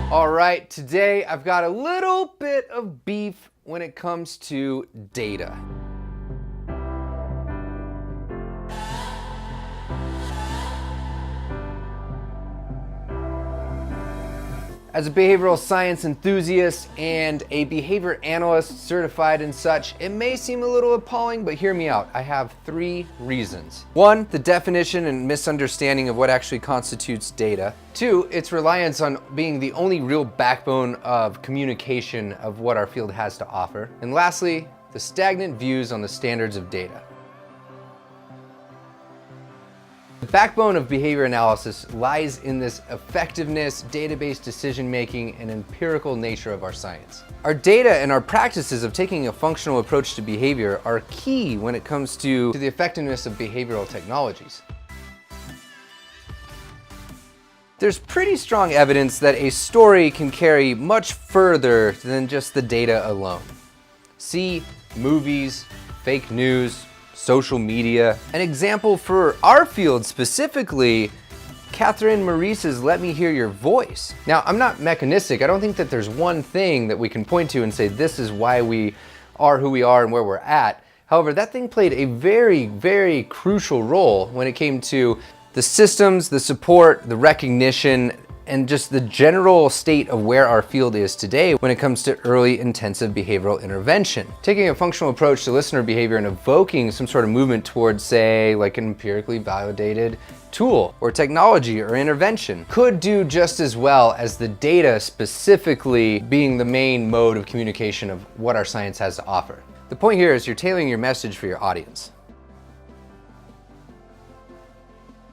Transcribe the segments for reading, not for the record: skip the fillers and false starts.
All right, today I've got a little bit of beef when it comes to data. As a behavioral science enthusiast and a behavior analyst certified and such, it may seem a little appalling, but hear me out. I have 3 reasons. 1, the definition and misunderstanding of what actually constitutes data. 2, its reliance on being the only real backbone of communication of what our field has to offer. And lastly, the stagnant views on the standards of data. The backbone of behavior analysis lies in this effectiveness, database decision-making, and empirical nature of our science. Our data and our practices of taking a functional approach to behavior are key when it comes to the effectiveness of behavioral technologies. There's pretty strong evidence that a story can carry much further than just the data alone. See movies, fake news, social media. An example for our field specifically, Catherine Maurice's Let Me Hear Your Voice. Now, I'm not mechanistic. I don't think that there's one thing that we can point to and say this is why we are who we are and where we're at. However, that thing played a very, very crucial role when it came to the systems, the support, the recognition, and just the general state of where our field is today when it comes to early intensive behavioral intervention. Taking a functional approach to listener behavior and evoking some sort of movement towards, say, like an empirically validated tool or technology or intervention could do just as well as the data specifically being the main mode of communication of what our science has to offer. The point here is you're tailoring your message for your audience.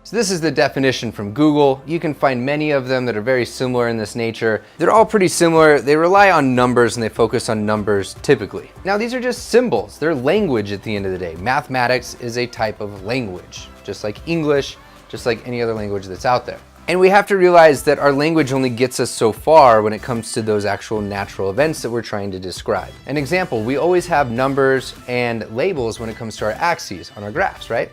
So this is the definition from Google. You can find many of them that are very similar in this nature. They're all pretty similar. They rely on numbers and they focus on numbers typically. Now these are just symbols. They're language at the end of the day. Mathematics is a type of language, just like English, just like any other language that's out there. And we have to realize that our language only gets us so far when it comes to those actual natural events that we're trying to describe. An example, we always have numbers and labels when it comes to our axes on our graphs, right?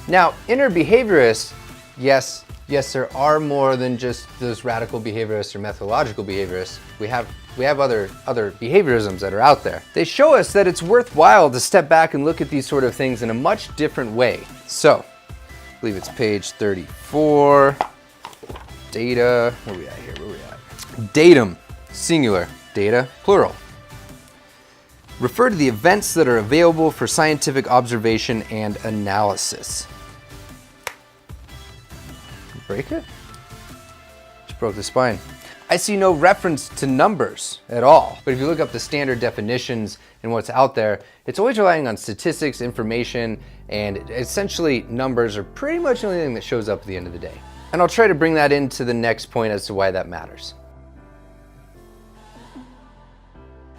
Now, inner behaviorists, yes, there are more than just those radical behaviorists or methodological behaviorists. We have other behaviorisms that are out there. They show us that it's worthwhile to step back and look at these sort of things in a much different way. So, I believe it's page 34, data, where are we at here, Datum, singular, data, plural. Refer to the events that are available for scientific observation and analysis. Break it? Just broke the spine. I see no reference to numbers at all. But if you look up the standard definitions and what's out there, it's always relying on statistics, information, and essentially numbers are pretty much the only thing that shows up at the end of the day. And I'll try to bring that into the next point as to why that matters.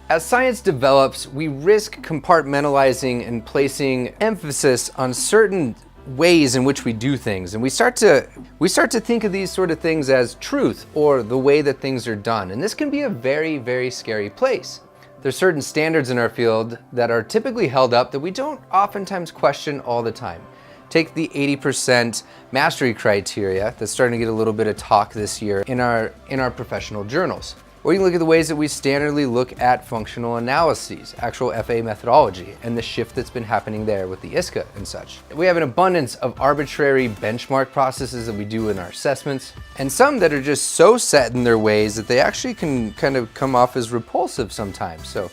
As science develops, we risk compartmentalizing and placing emphasis on certain ways in which we do things, and we start to think of these sort of things as truth or the way that things are done, and this can be a very, very scary place. There's certain standards in our field that are typically held up that we don't oftentimes question all the time. Take the 80% mastery criteria that's starting to get a little bit of talk this year in our professional journals. Or you can look at the ways that we standardly look at functional analyses, actual FA methodology, and the shift that's been happening there with the ISCA and such. We have an abundance of arbitrary benchmark processes that we do in our assessments, and some that are just so set in their ways that they actually can kind of come off as repulsive sometimes. So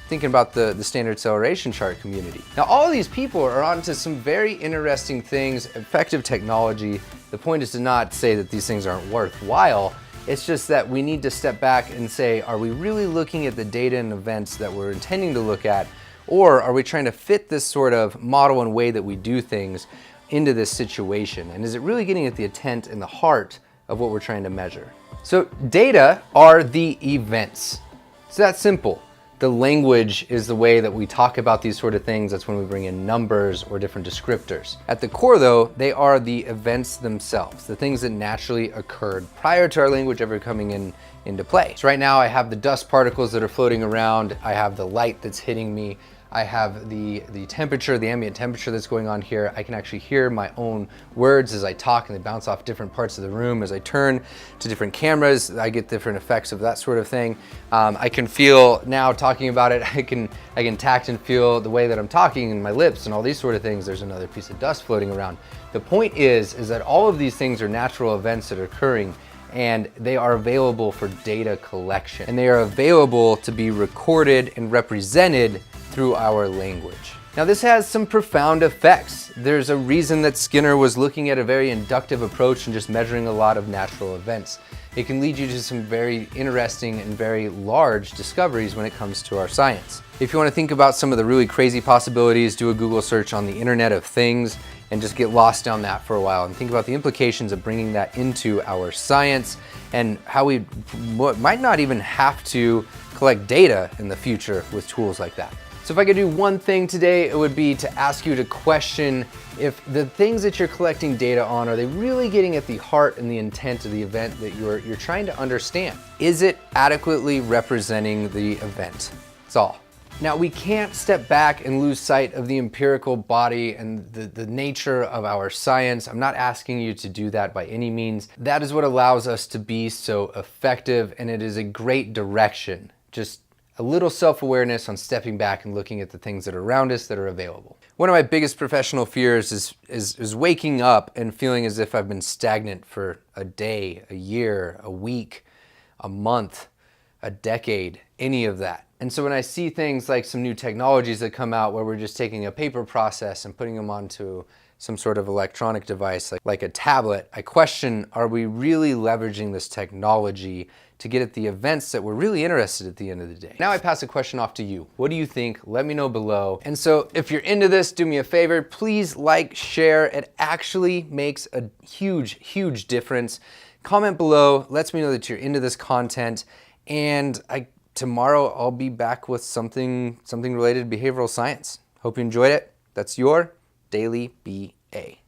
thinking about the standard acceleration chart community. Now all of these people are onto some very interesting things, effective technology. The point is to not say that these things aren't worthwhile. It's just that we need to step back and say, are we really looking at the data and events that we're intending to look at? Or are we trying to fit this sort of model and way that we do things into this situation? And is it really getting at the intent and the heart of what we're trying to measure? So data are the events. It's that simple. The language is the way that we talk about these sort of things. That's when we bring in numbers or different descriptors. At the core though, they are the events themselves, the things that naturally occurred prior to our language ever coming into play. So right now I have the dust particles that are floating around. I have the light that's hitting me. I have the temperature, the ambient temperature that's going on here. I can actually hear my own words as I talk, and they bounce off different parts of the room. As I turn to different cameras, I get different effects of that sort of thing. I can feel now talking about it, I can tact and feel the way that I'm talking in my lips and all these sort of things. There's another piece of dust floating around. The point is that all of these things are natural events that are occurring, and they are available for data collection, and they are available to be recorded and represented through our language. Now, this has some profound effects. There's a reason that Skinner was looking at a very inductive approach and just measuring a lot of natural events. It can lead you to some very interesting and very large discoveries when it comes to our science. If you want to think about some of the really crazy possibilities, do a Google search on the Internet of Things and just get lost down that for a while and think about the implications of bringing that into our science and how we might not even have to collect data in the future with tools like that. So if I could do one thing today, it would be to ask you to question if the things that you're collecting data on, are they really getting at the heart and the intent of the event that you're trying to understand? Is it adequately representing the event? That's all. Now, we can't step back and lose sight of the empirical body and the nature of our science. I'm not asking you to do that by any means. That is what allows us to be so effective, and it is a great direction. Just a little self-awareness on stepping back and looking at the things that are around us that are available. One of my biggest professional fears is waking up and feeling as if I've been stagnant for a day, a year, a week, a month, a decade, any of that. And so when I see things like some new technologies that come out where we're just taking a paper process and putting them onto some sort of electronic device like a tablet, I question, are we really leveraging this technology to get at the events that we're really interested at the end of the day? Now I pass a question off to you. What do you think? Let me know below. And so if you're into this, do me a favor, please like, share. It actually makes a huge, huge difference. Comment below, lets me know that you're into this content, and tomorrow I'll be back with something related to behavioral science. Hope you enjoyed it. That's your Daily BA.